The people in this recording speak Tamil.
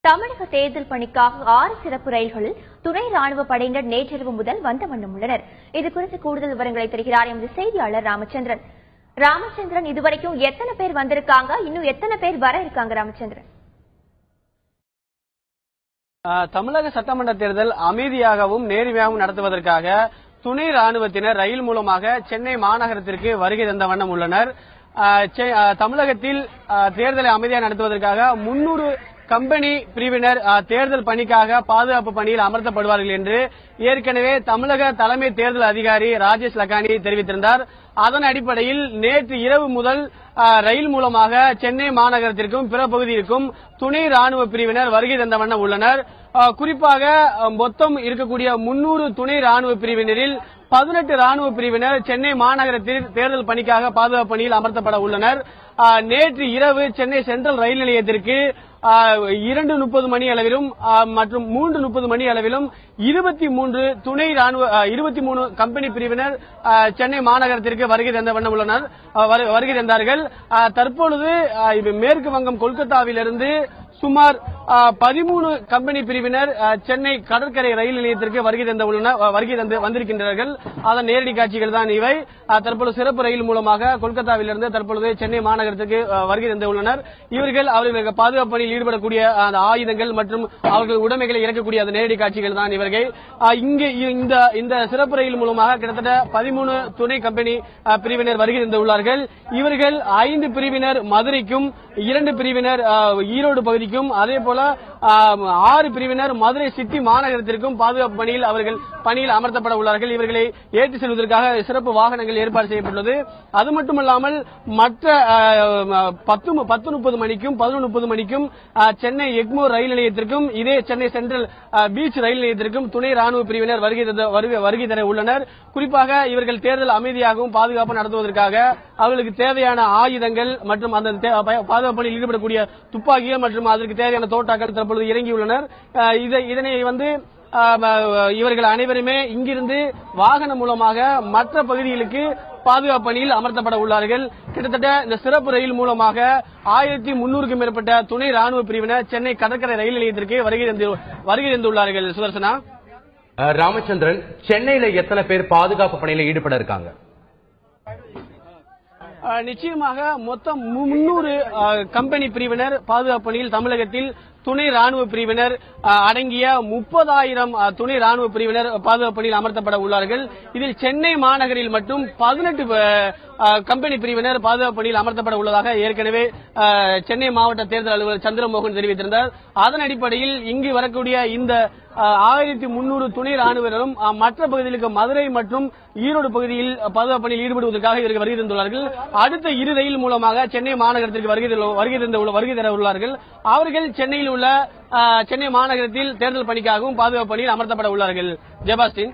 தமிழக தேர்தல் பணிக்காக 6 சிறப்பு ரயில்களில் துணை ராணுவ படையினர் நேற்றிரவு முதல் வந்த வண்ணம் உள்ளனர். இதுகுறித்து கூடுதல் விவரங்களை தருகிறார் எமது செய்தியாளர் ராமச்சந்திரன். ராமச்சந்திரன், இதுவரைக்கும் எத்தனை பேர் வந்திருக்காங்க, இன்னும் எத்தனை பேர் வர இருக்காங்க? ராமச்சந்திரன், தமிழக சட்டமன்ற தேர்தல் அமைதியாகவும் நேர்மையாகவும் நடத்துவதற்காக துணை ராணுவத்தினர் ரயில் மூலமாக சென்னை மாநகரத்திற்கு வருகை தந்த வண்ணம் உள்ளனர். தமிழகத்தில் தேர்தலை அமைதியாக நடத்துவதற்காக 300 கம்பெனி பிரிவினர் தேர்தல் பணிக்காக பாதுகாப்பு பணியில் அமர்த்தப்படுவார்கள் என்று ஏற்கனவே தமிழக தலைமை தேர்தல் அதிகாரி ராஜேஷ் லக்கானி தெரிவித்திருந்தார். அதன் அடிப்படையில் நேற்று இரவு முதல் ரயில் மூலமாக சென்னை மாநகரத்திற்கும் பிற பகுதிகளுக்கும் துணை ராணுவ பிரிவினர் வருகை தந்த வண்ணம் உள்ளனர். குறிப்பாக மொத்தம் இருக்கக்கூடிய 300 துணை ராணுவ பிரிவினரில் 18 ராணுவ பிரிவினர் சென்னை மாநகரத்தில் தேர்தல் பணிக்காக பாதுகாப்பு பணியில் அமர்த்தப்பட உள்ளனர். நேற்று இரவு சென்னை சென்ட்ரல் ரயில் நிலையத்திற்கு 2:30 மணி அளவிலும் மற்றும் 3:30 மணி அளவிலும் 23 துணை ராணுவ 23 கம்பெனி பிரிவினர் சென்னை மாநகரத்திற்கு வருகை தந்த வண்ணம் உள்ளனர் வருகை தந்தார்கள். தற்பொழுது மேற்கு வங்கம் கொல்கத்தாவிலிருந்து சுமார் 13 கம்பெனி பிரிவினர் சென்னை கடற்கரை ரயில் நிலையத்திற்கு வருகை தந்து வந்திருக்கின்றார்கள். அதன் நேரடி காட்சிகள் தான் இவை. தற்பொழுது சிறப்பு ரயில் மூலமாக கொல்கத்தாவிலிருந்து தற்பொழுது சென்னை மாநகரத்திற்கு வருகை தந்துள்ளனர். இவர்கள் அவர்களுக்கு பாதுகாப்பு பணியில் ஈடுபடக்கூடிய அந்த ஆயுதங்கள் மற்றும் அவர்கள் உடைமைகளை இறக்கக்கூடிய அந்த நேரடி காட்சிகள் தான் இவர்கள். இங்கு இந்த சிறப்பு ரயில் மூலமாக கிட்டத்தட்ட 13 துணை கம்பெனி பிரிவினர் வருகை தந்துள்ளார்கள். இவர்கள் 5 பிரிவினர் மதுரைக்கும் 2 பிரிவினர் ஈரோடு பகுதிக்கும் அதேபோல 6 பிரிவினர் மதுரை சிட்டி மாநகரத்திற்கும் பாதுகாப்பு பணியில் அவர்கள் பணியில் அமர்த்தப்பட உள்ளார்கள். இவர்களை ஏற்றி செல்வதற்காக சிறப்பு வாகனங்கள் ஏற்பாடு செய்யப்பட்டுள்ளது. அது மட்டுமல்லாமல் மற்ற 10:30 மணிக்கும் 11:30 மணிக்கும் சென்னை எக்மோர் ரயில் நிலையத்திற்கும் இதே சென்னை சென்ட்ரல் பீச் ரயில் நிலையத்திற்கும் துணை ராணுவ பிரிவினர் வருகை தர உள்ளனர். குறிப்பாக இவர்கள் தேர்தல் அமைதியாகவும் பாதுகாப்பு நடத்துவதற்காக அவர்களுக்கு தேவையான ஆயுதங்கள் மற்றும் அந்த பாதுகாப்பு பணியில் ஈடுபடக்கூடிய துப்பாக்கிகள் மற்றும் அதற்கு தேவையான தோட்டாக்கள் தற்பொழுது இறங்கியுள்ளனர். இதனை இவர்கள் அனைவருமே இங்கிருந்து வாகனம் மூலமாக மற்ற பகுதிகளுக்கு பாதுகாப்பு பணியில் அமர்த்தப்பட உள்ளார்கள். கிட்டத்தட்ட இந்த சிறப்பு ரயில் மூலமாக 1300க்கும் மேற்பட்ட துணை ராணுவ பிரிவினர் சென்னை கடற்கரை ரயில் நிலையத்திற்கு வருகை தந்துள்ளார்கள். சுதர்சனா, ராமச்சந்திரன், சென்னையில எத்தனை பேர் பாதுகாப்பு பணியில் ஈடுபட இருக்காங்க? நிச்சயமாக மொத்தம் 300 கம்பெனி பிரிவினர் பாதுகாப்பு பணியில் தமிழகத்தில் துணை ராணுவ பிரிவினர் அடங்கிய 30,000 துணை ராணுவ பிரிவினர் பாதுகாப்பு பணியில் அமர்த்தப்பட உள்ளார்கள். இதில் சென்னை மாநகரில் மட்டும் 18 கம்பெனி பிரிவினர் பாதுகாப்பு பணியில் அமர்த்தப்பட உள்ளதாக ஏற்கனவே சென்னை மாவட்ட தேர்தல் அலுவலர் சந்திரமோகன் தெரிவித்திருந்தார். அதன் அடிப்படையில் இங்கு வரக்கூடிய இந்த 1300 துணை ராணுவரும் மற்ற பகுதிகளுக்கு மதுரை மற்றும் ஈரோடு பகுதியில் பாதுகாப்பு பணியில் ஈடுபடுவதற்காக இவர்கள் வருகை தந்துள்ளார்கள். அடுத்த 2 ரயில் மூலமாக சென்னை மாநகரத்திற்கு வருகை தர உள்ளார்கள். அவர்கள் சென்னையில் உள்ள சென்னை மாநகரத்தில் தேர்தல் பணிக்காகவும் பாதுகாப்பு பணியில் அமர்த்தப்பட உள்ளார்கள். ஜெபாஸ்டின்.